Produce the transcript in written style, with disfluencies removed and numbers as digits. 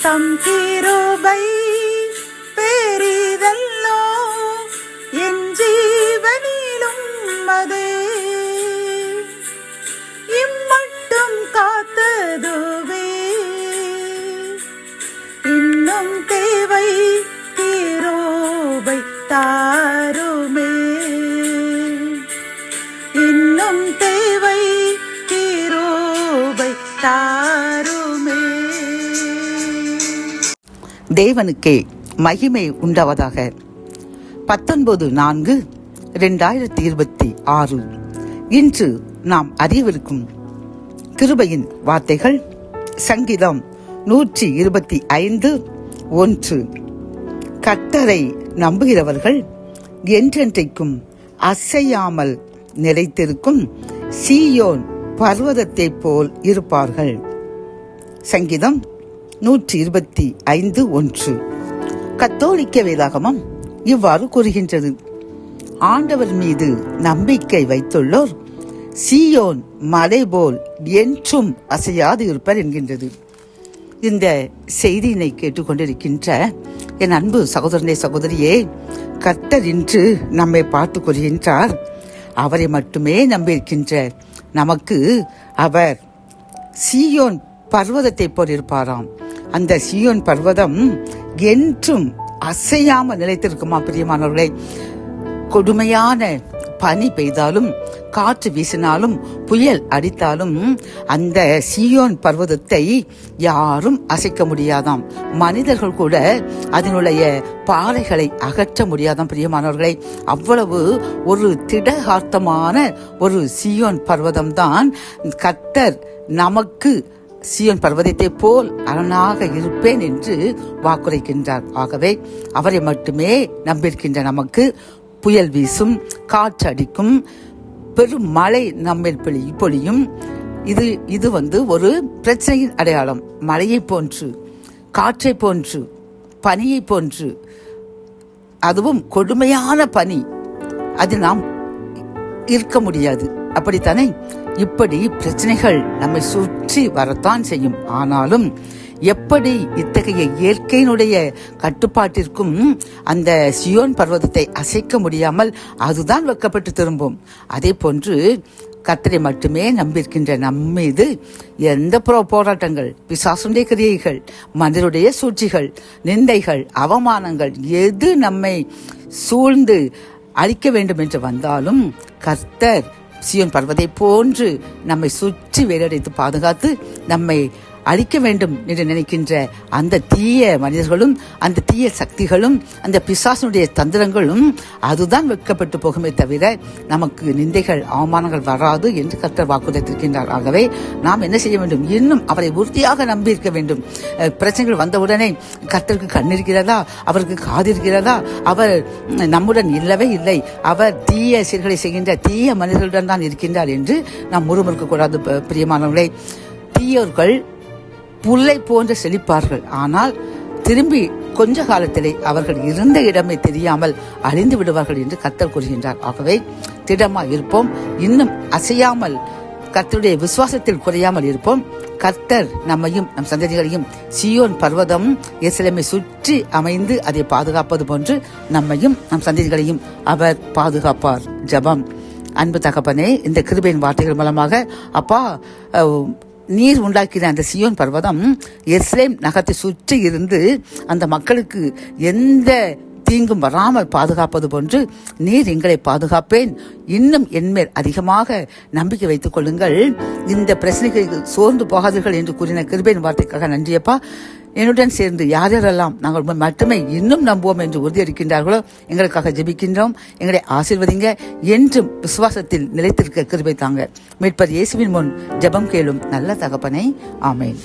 தம் கிருபை பெரிதல்லோ என் ஜீவனிலும் அதே இம்மட்டும் காத்ததுவே இன்னும் தேவை கிருபை தாருமே இன்னும் தேவை கிருபை தாருமே. தேவனுக்கே மகிமை உண்டாவதாக. 19/4/2026 இன்று நாம் அறியவிருக்கும் கிருபையின் வார்த்தைகள் சங்கீதம் 125:1. கர்த்தரை நம்புகிறவர்கள் என்றென்றைக்கும் அசையாமல் நிலைத்திருக்கும் சீயோன் பர்வதத்தைப் போல் இருப்பார்கள். சங்கீதம் 125:1. கத்தோலிக்க வேதாகமம் இவ்வாறு கூறுகின்றது: ஆண்டவர் மீது நம்பிக்கை வைத்துள்ளோர் சீயோன் மலை போல் என்றும் அசையாது இருப்பர் என்கின்றது. இந்த செய்தியினை கேட்டுக்கொண்டிருக்கின்ற என் அன்பு சகோதரனே சகோதரியே, கர்த்தர் இன்று நம்மை பார்த்து கூறுகின்றார், அவரை மட்டுமே நம்பியிருக்கின்ற நமக்கு அவர் சீயோன் பர்வதத்தை போல் இருப்பாராம். அந்த சீயோன் பர்வதம் என்றும் அசையாமல் நிலைத்திருக்குமா பிரியமானவர்களே? கொடுமையான பனி பெய்தாலும், காற்று வீசினாலும், புயல் அடித்தாலும் அந்த சீயோன் பர்வதத்தை யாரும் அசைக்க முடியாதாம். மனிதர்கள் கூட அதனுடைய பாறைகளை அகற்ற முடியாதாம் பிரியமானவர்களை. அவ்வளவு ஒரு திடகார்த்தமான ஒரு சீயோன் பர்வதம் தான் கர்த்தர் நமக்கு சீயோன் பர்வதத்தை போல் அரணாக இருப்பேன் என்று வாக்குரைக்கின்றார். ஆகவே அவரை மட்டுமே நம்பியிருக்கின்ற நமக்கு புயல் வீசும், காற்று அடிக்கும், பெரும் மழை நம்மேல் பொழியும். இது ஒரு பிரச்சனையின் அடையாளம். மழையை போன்று, காற்றை போன்று, பனியை போன்று, அதுவும் கொடுமையான பனி, அது நாம் இருக்க முடியாது. அப்படித்தானே? இப்படி பிரச்சனைகள் நம்மை சுற்றி வரத்தான் செய்யும். ஆனாலும் எப்படி இத்தகைய இயற்கையினுடைய கட்டுப்பாட்டிற்கும் அந்த சியோன் பர்வதத்தை அசைக்க முடியாமல் அதுதான் வெட்கப்பட்டு திரும்பும். அதே போன்று கர்த்தரை மட்டுமே நம்பியிருக்கின்ற நம்மீது எந்த போராட்டங்கள், பிசாசுடைய கிரியைகள், மனிதருடைய சூழ்ச்சிகள், நிந்தைகள், அவமானங்கள் எது நம்மை சூழ்ந்து அழிக்க வேண்டும் என்று வந்தாலும் கர்த்தர் சீயோன் பர்வதை போன்று நம்மை சுற்றி வேலடைத்து பாதுகாத்து நம்மை அழிக்க வேண்டும் என்று நினைக்கின்ற அந்த தீய மனிதர்களும், அந்த தீய சக்திகளும், அந்த பிசாசுடைய தந்திரங்களும் அதுதான் வெட்கப்பட்டு போகுமே தவிர நமக்கு நிந்தைகள், அவமானங்கள் வராது என்று கர்த்தர் வாக்குறுத்திருக்கின்றார். ஆகவே நாம் என்ன செய்ய வேண்டும்? இன்னும் அவரை உறுதியாக நம்பி இருக்க வேண்டும். பிரச்சனைகள் வந்தவுடனே கர்த்தருக்கு கண் இருக்கிறதா, அவருக்கு காது இருக்கிறதா, அவர் நம்முடன் இல்லவே இல்லை, அவர் தீய செயல்களை செய்கின்ற தீய மனிதர்களுடன் தான் இருக்கின்றார் என்று நாம் முறுமுறுக்க கூடாது பிரியமானவர்களே. தீயோர்கள் புல்லை போன்று செழிப்பார்கள், ஆனால் திரும்பி கொஞ்ச காலத்திலே அவர்கள் இருந்த இடமே தெரியாமல் அழிந்து விடுவார்கள் என்று கர்த்தர் கூறுகின்றார். ஆகவே திடமாய் இருப்போம், இன்னும் அசையாமல் கர்த்தருடைய விசுவாசத்தில் குறையாமல் இருப்போம். கர்த்தர் நம்மையும் நம் சந்ததிகளையும் சீயோன் பர்வதம் எருசலேமை சுற்றி அமைந்து அதை பாதுகாப்பது போன்று நம்மையும் நம் சந்ததிகளையும் அவர் பாதுகாப்பார். ஜெபம். அன்பு தகப்பனே, இந்த கிருபையின் வார்த்தைகள் மூலமாக அப்பா, நீர் உண்டாக்கின அந்த சீயோன் பர்வதம் எருசலேம் நகரத்தை சுற்றி இருந்து அந்த மக்களுக்கு எந்த தீங்கும் வராமல் பாதுகாப்பது போன்று நீர் எங்களை பாதுகாப்பேன், இன்னும் என்மேல் அதிகமாக நம்பிக்கை வைத்துக் கொள்ளுங்கள், இந்த பிரச்சனைக்கு சோர்ந்து போகாதீர்கள் என்று கூறின கிருபையின் வார்த்தைக்காக நன்றியப்பா. என்னுடன் சேர்ந்து யாரெல்லாம் நாங்கள் மட்டுமே இன்னும் நம்புவோம் என்று உறுதியளிக்கின்றார்களோ எங்களுக்காக ஜெபிக்கின்றோம். எங்களை ஆசீர்வதிங்க, என்றும் விசுவாசத்தில் நிலைத்திருக்க கிருபை தாங்க. மீட்பர் இயேசுவின் முன் ஜெபம் கேளும் நல்ல தகப்பனே. ஆமென்.